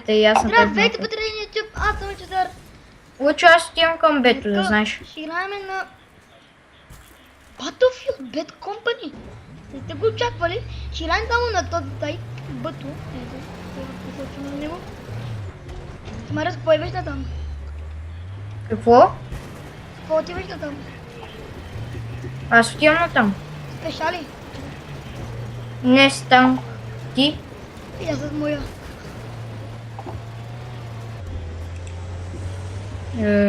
И аз съм Здравейте, потребни YouTube, аз съм Чезар. Лучо, аз отивам към Бето, да знаеш. Ще играем на Battlefield Bad Company. Не сте го очаквали? Ще играем само на този тай Бъто. Ето, посочваме на него. Смаря, какво идваш на там? Какво? Какво отиваш на там? Аз отивам на там. Спеша ли? Не с танк. Ти? И аз с моя.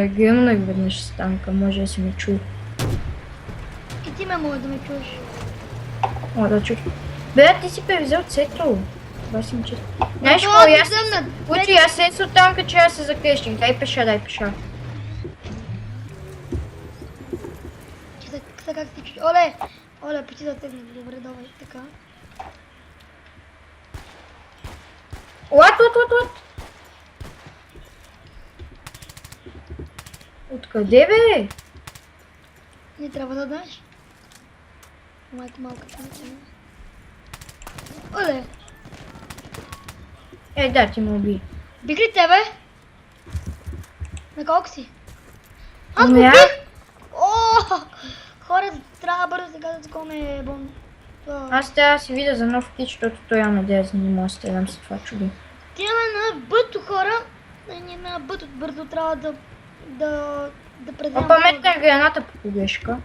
Гръмнах веднъж с танка, може да си ме чул. И ти ме може да ме чуеш. О, да чух. Бе, ти си превзел цето. Това си ми чета. Знаеш Това какво, ти аз взем на Лучо, аз след от танка, че аз се закрещих. Дай пеша, дай пеша. Че как си чуеш? Оле! Оле, почти да тегне. Добре, давай, така. Лат. Откъде бе? Не трябва да даш. Малко. Оле! Да, ти ме уби. Бих ли тебе? На колко си? Аз го Ами бих! О! Хора, трябва бързо сега да такоме бон. Аз трябва да си видя за нов кит, защото той има идея за не мога да стрелям с това чудо. Отиваме на бъто, хора. Ние на бъто бързо трябва да предадем. Опа, метна граната по погрешка.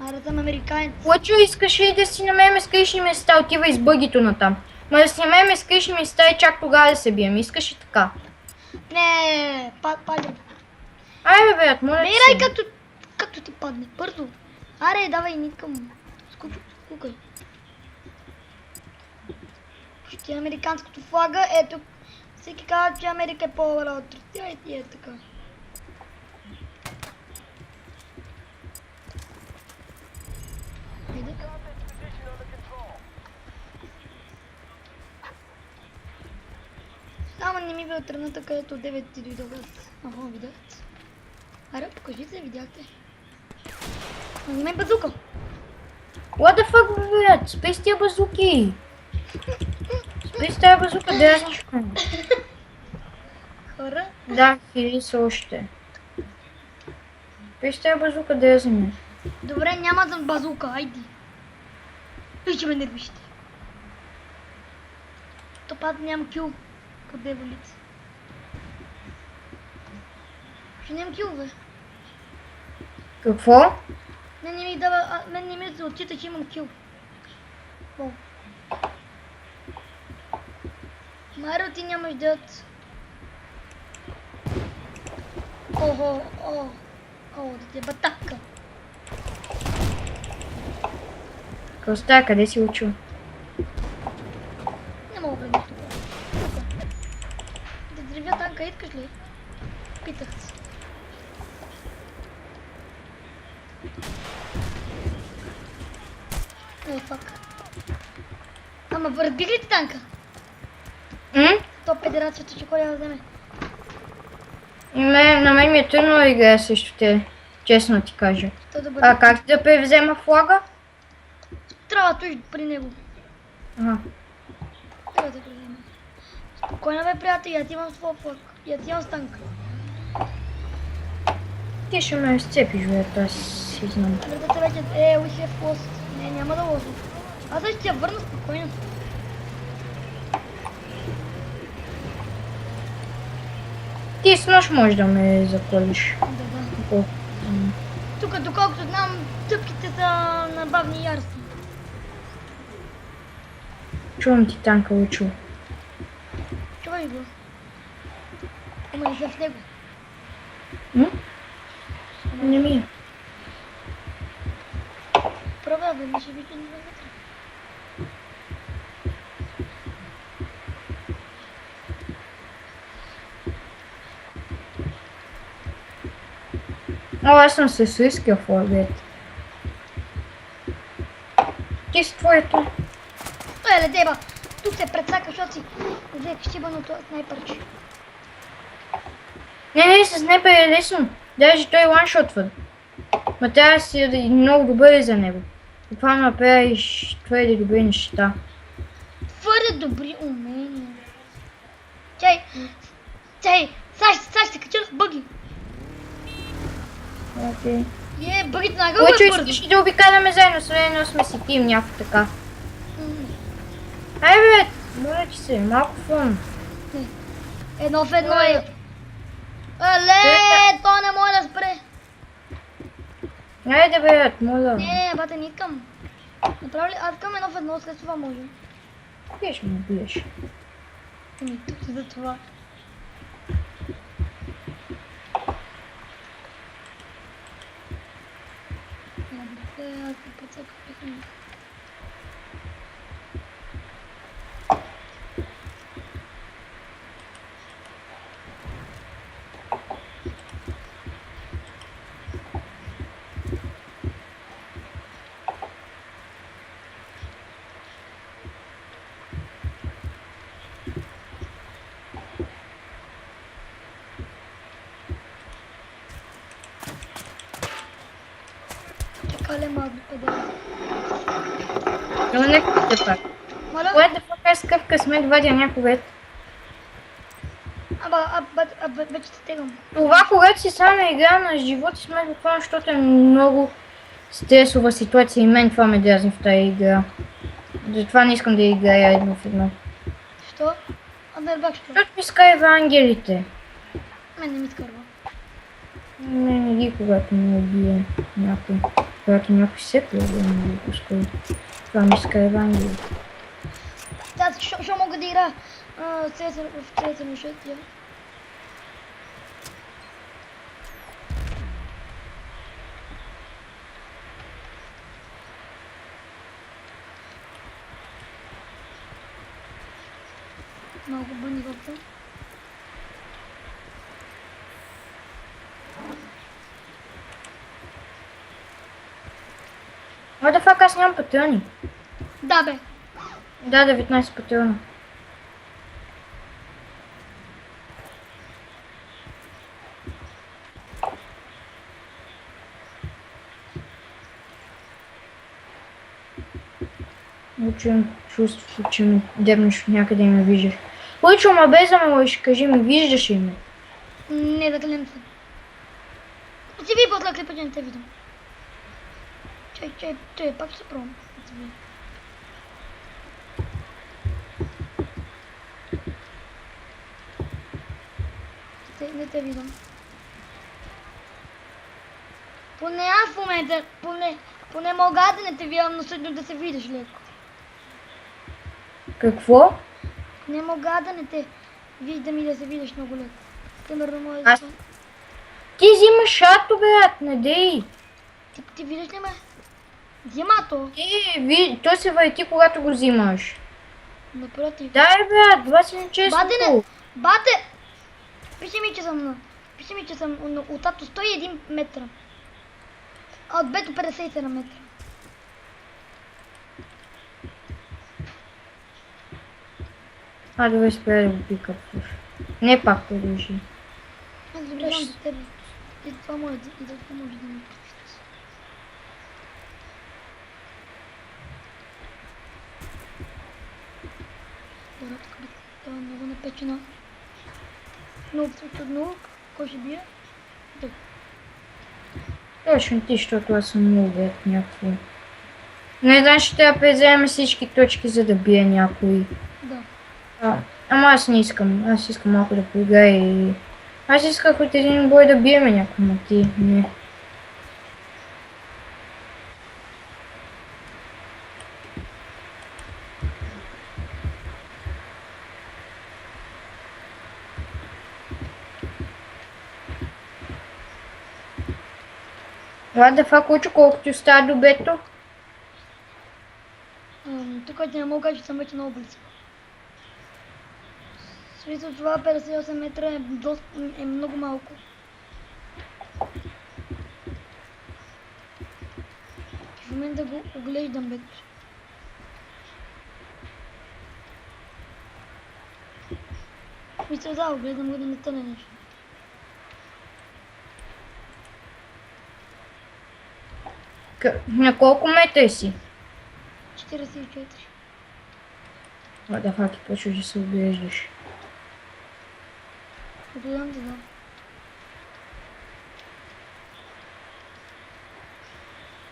Айде съм американец. Лъчо, искаш ли да си намерим скришни места? Отива из бъгито натам. Ма да си намерим скришни места и чак тогава да се бием. Искаш ли така? Не, падай. Айде, брат, моля ти Мирай се. както ти падне. Бързо. Аре, давай, ниткам. Скукай. Ще е американското флага. Ето. Всеки казва, че Америка е по-добра от Русия и е така. Хайде. Само не ми бе от тръвната, където 9 ти дойдох аз. Ага, видят. Аре, покажи се, видяхте. Не ме базука. What the fuck, брат? Спей с тия базуки. Спей с тия базука, дразничка. Хора. Да, хили са още. Спей с тия базука, дразни. Добре, няма да базука, айди. Виж, ме нервишите. То пак нямам кил. Къде е валица? Ще нямам кил, бе. Какво? Не ми дава, мен не ми се отчита, че имам кил. О. Марио, ти нямаш дът. Охо, да те батака. Коста, къде си учил? Не мога да тук. Да древя танка, искаш ли? Питах се. Ей, фак. Ама разбих ли ти танка? То федерацията ще ходи да вземе. На мен ми е трудно да играя срещу те. Честно ти кажа. То да бъде. А как да превзема флага? Трябва да стоиш при него. Ага. Трябва да превземе. Спокойно бе, приятел, я ти имам своя флаг. Я ти имам с танк. Ти ще ме изцепиш, бе, аз си знам. Да те вече, we have lost. Не, няма да лоза. Аз ще ти я върна спокойно. Ти с нож можеш да ме заколиш. Да. Тук, доколкото знам, тъпките са на бавни ярости. Чувам ти танка, Лучо. Чувай го. Ама и в него. Не ми е. Права, бе, не ще ви не вътре. Аз съм с риския флагет. Ти с твоето. Еле, деба! Тук се предсака, защото си взех щибаното снайперче. Не, с снайпер е лесно. Даже той ланшотва. Ма трябва да си много добър за него. Буквално направиш твърде добри неща. Твърде добри умения. Чай! Саш, се качи с бъги. Окей. Бъгите на гъба Лъчо, бързо. искаш ли да обикаляме заедно, едно сме си тим, някакво така. М, Ай бе, моля ти се, малко фон. не. Едно в едно е. Але, то не може да спре. Айде бе, моля. Не, бате, не искам. Направи ли? Аз искам едно в едно, след това може. Биеш ме, биеш. Ами, тук за това. Аз подсъках. Така ли малко къде? Но не те пак. Моля? Кое да покажа с какъв късмет вадя някога. Вече се тегам. Това, когато си сам игра на живот, сме буквално, защото е много стресова ситуация и мен това ме дразни в тази игра. Затова не искам да играя едно в едно. Що? Аз не разбрах що. Защото ми скарва ангелите. Мен не ми скърва. Не ги, когато ме убие някой. Когато някой се пребе, не ги пускай. Това ми скарва ангелите. Аз що мога да игра в целите ми шестия? Малко бъни въпса. What the fuck, аз нямам патрони. Да бе. Да, 19 патрона. Учим чувството, че ми дебнеш някъде и ме виждаш. Лъчо, ма без да ме лъжиш, кажи ми, виждаш ли ме? Не, да клем се. Ти ви после клипа, че не те виждам. Чай, пак ще пробвам. Не те виждам. Поне аз в момента, поне мога да не те виждам, но съдно да се видиш леко. Какво? Не мога да не те виждам и да се видиш много леко. Примерно може Аз- да... Ти взимаш шато, брат, не дей. Ти виждаш ли ме? Взема то. То се върти, когато го взимаш. Напротив. Дай, брат, това си нечестно. Бате! Пише ми, че съм от тато 101 метра. А от бето 57 метра. Добре, спря да го пикапваш. Не пак продължи. Аз добре знам за тебе. И това може да ми пишеш. Добре, тук е много напечена. Много трудно. Кой ще бие? Тук. Точно ти, защото аз съм много брат някакво. Не знам, ще трябва да преземем всички точки, за да бия някой. Да. Ама аз не искам. Аз искам малко да поиграя и... Аз исках от един бой да биеме някой, но ти не. What the fuck, Лучо, колко ти остава до бето? Тук ти не мога да кажа, че съм вече много близко. Смисъл, това 58 метра е много малко. В момента го оглеждам вече. Мисля, да, оглеждам го да не тъне нещо. На колко метра си? 44. What the fuck, почваш да се оглеждаш. Отдам ти да.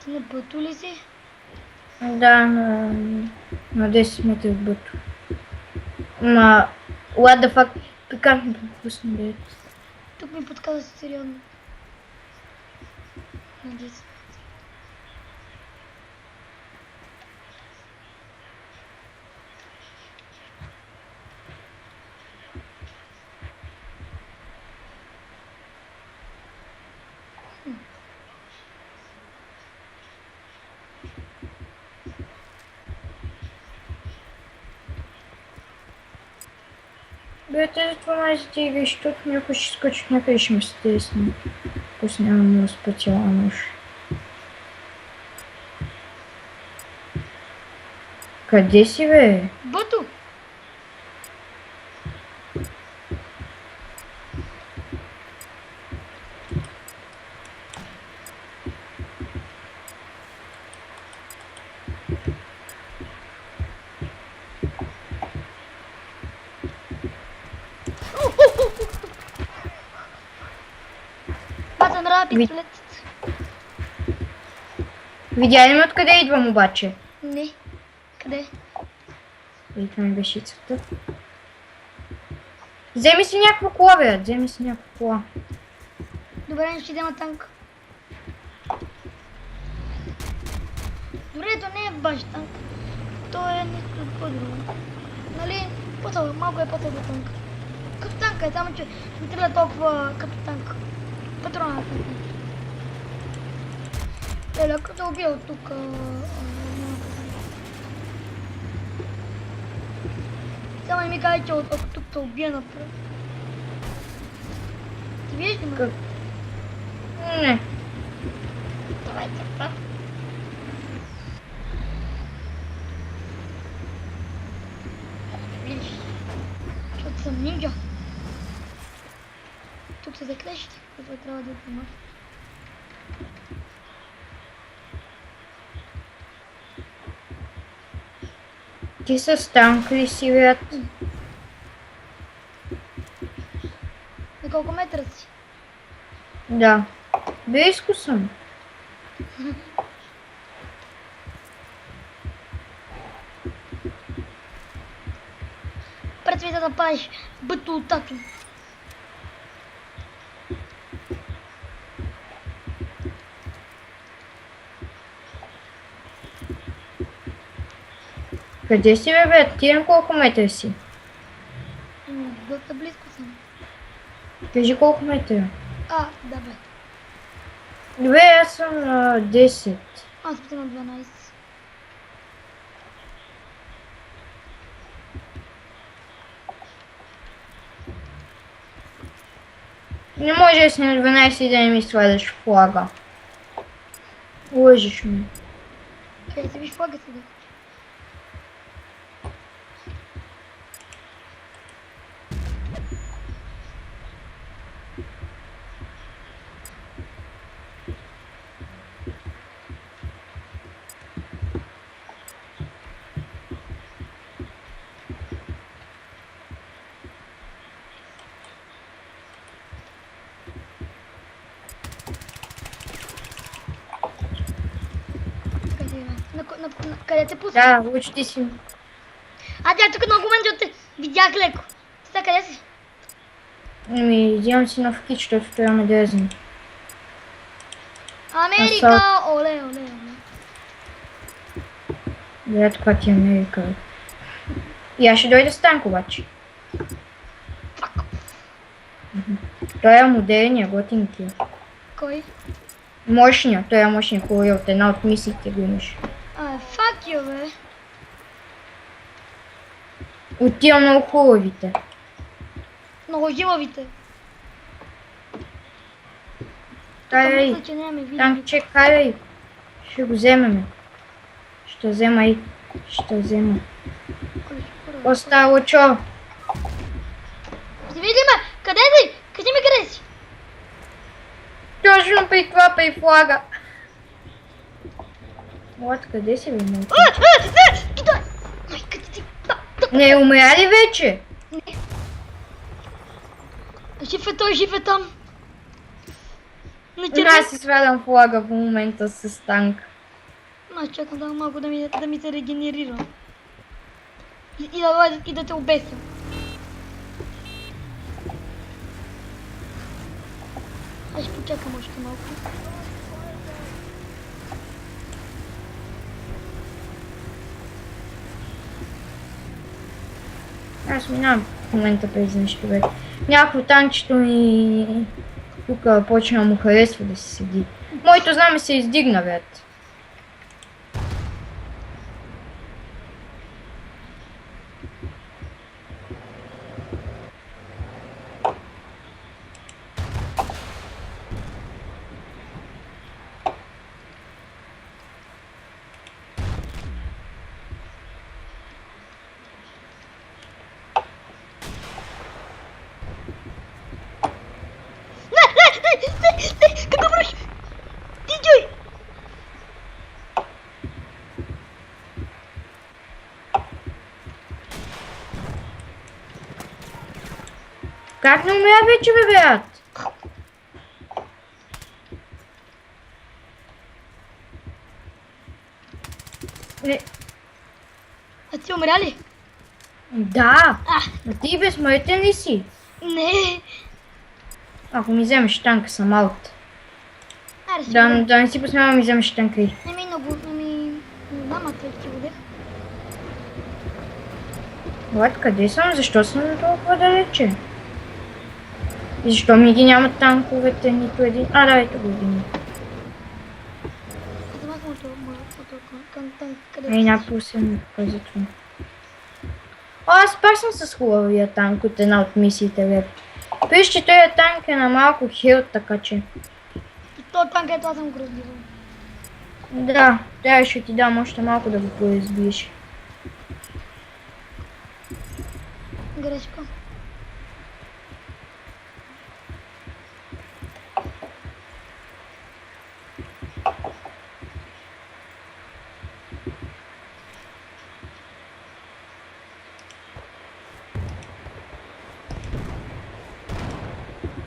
Ти на пъту ли си? Да, на 10 метра от бъто. Ма, what the fuck, как ми пропусна, бе? Тук ми подказва сериозно. На 10. Бе, тези 12 игри, защото някой ще скочи някъде ще ме стесне. Ако нямам специална нож. Къде си, бе? Бъто! Бата нрава пистолетът. Видя ли ме откъде идвам обаче? Не. Къде? И това ми беше целта. Вземи си някаква кола, бе, вземи си някаква кола. Добре, не ще взема танк. Добре, то не е баш танк. То е нещо по-друго. Нали? Малко е по-слабо танк. Като танка е, само че не трябва толкова като танк. Патрона е танк. Леко да убия от тук. Само не ми кажа, че от тук те убия напред. Ти виждаш ли ме? Не. Давай, така. Видиш, защото съм нинджа. Тук са заклещи, какво трябва да помага. Ти с танк ли си, брат? На колко метра си? Да. Близко съм. Пред света да правиш бъто от тато. Къде си, бе, брат? Ти на колко метра си? Доста близко съм. Кажи колко метра. Да бе. Добре, аз съм на 10. Аз съм на 12. Не може да си на 12 и да не ми сваляш флага. Лъжиш ми. Къде си виж флага сега? Къде те пусна? Да, учти си. Тя тук на момент те видях леко. Сега къде си? Ами, взимам си нов кит, защото това ме дразни. Америка! Оле, оле, оле. Брат, каква ти е Америка, бе? И аз ще дойда с танк обаче. Той е модерния, готинки. Кой? Мощния, той е мощния хубаво от една от мисиите го имаш. Fuck you, бе. От тия много хубавите. Много жилавите. Карай, Мисля, че нямаме видео. танкче, карай. Ще го вземем. Ще взема и. Ще взема. Остава чо. Ще види ме! Къде си? Кажи ми къде си? Точно при това, при флага. Вот, къде си, бе, малко? Тук! Майка ти! Не умря ли вече? Не. Жив е там. Не Аз си свалям флага в момента с танк. Аз чакам да малко да ми се регенерира. И да те обеся. Аз ще почакам още малко. Аз минавам в момента през нещо, бе. Някакво танчето ми тук почна да му харесва да си седи. Моето знаме се издигна, бе. Какво правиш? Ти чуй! Как не умря вече, бе, брат? А ти умря ли? Да! А ти безсмъртен ли си? Не. Ако ми вземеш танка, съм аут. Аре, Да не си посмява да ми вземеш танка и. не знам, а ти водех. Влад, къде съм? Защо съм толкова далече? И защо ми ги нямат танковете нито един? Да, ето го един. Ей, напусна ми показателно. Аз пак съм с хубавия танк от една от мисиите, бе. Виж, че този танк е на малко хил, така че. То танк ето аз съм го разбивал. Да, трябва ще ти дам още малко да го поизбиеш. Грешка.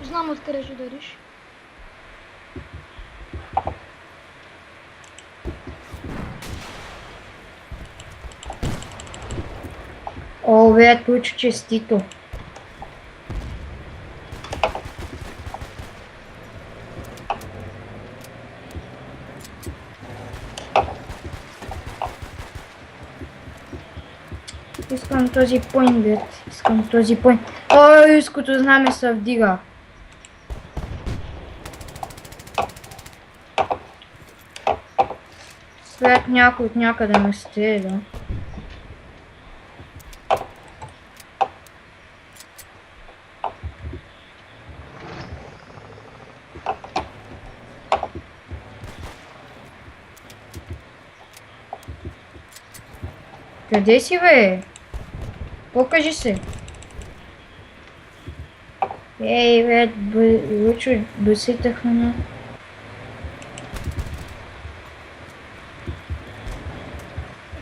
Знам откъде ще удариш. О, бе, Тучо, честито. Искам този поинт, бе. Искам този поинт. О, руското знаме се вдига. След някой от някъде ме стреля. Къде си, бе? Покажи се. Ей, бе, Лучо, бесите храна.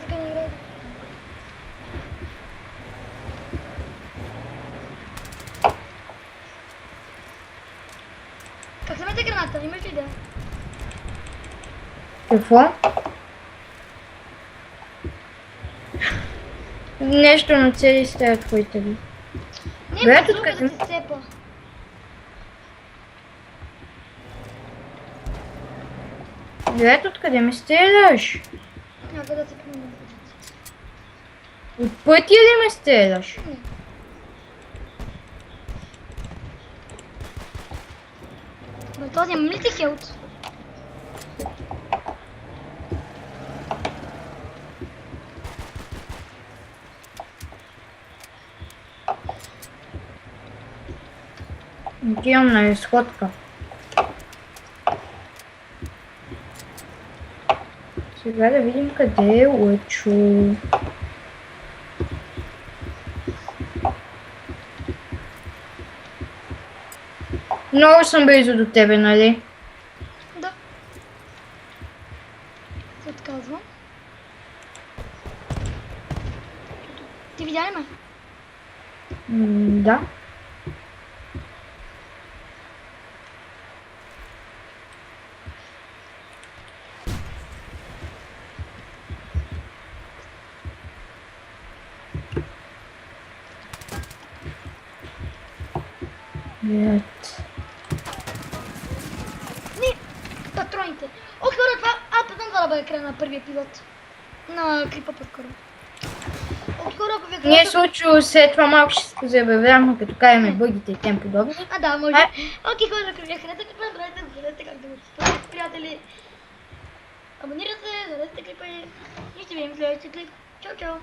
Сега не играй. Как се мете граната? Имаш ли идея? Какво? Нещо на цели сте твоите ви. Не, Бе, базука откъде? да те цепа. Ето откъде ме стреляш? Някъде да се помня. От пътя ли ме стреляш? Не. Бе, този е милитихелт. Отивам на изходка. Сега да видим къде е Лъчо. Много съм близо до тебе, нали? Да. Се отказвам. Ти видя ли ме? Да. Привет. Не, патроните. О, хора, това... потом това да бъде края на първия епизод. На клипа по-скоро. О, хора, ако ви е Не е харесало... случило, след това малко ще се забавляваме, като караме бъгите и тем подобни. Да, може. Ай. Окей, хора, ако ви е харесал клипа, забравяйте как да го споделите с приятели. Абонирайте се, зарезте клипа и ще видим в следващия клип. Чао, чао!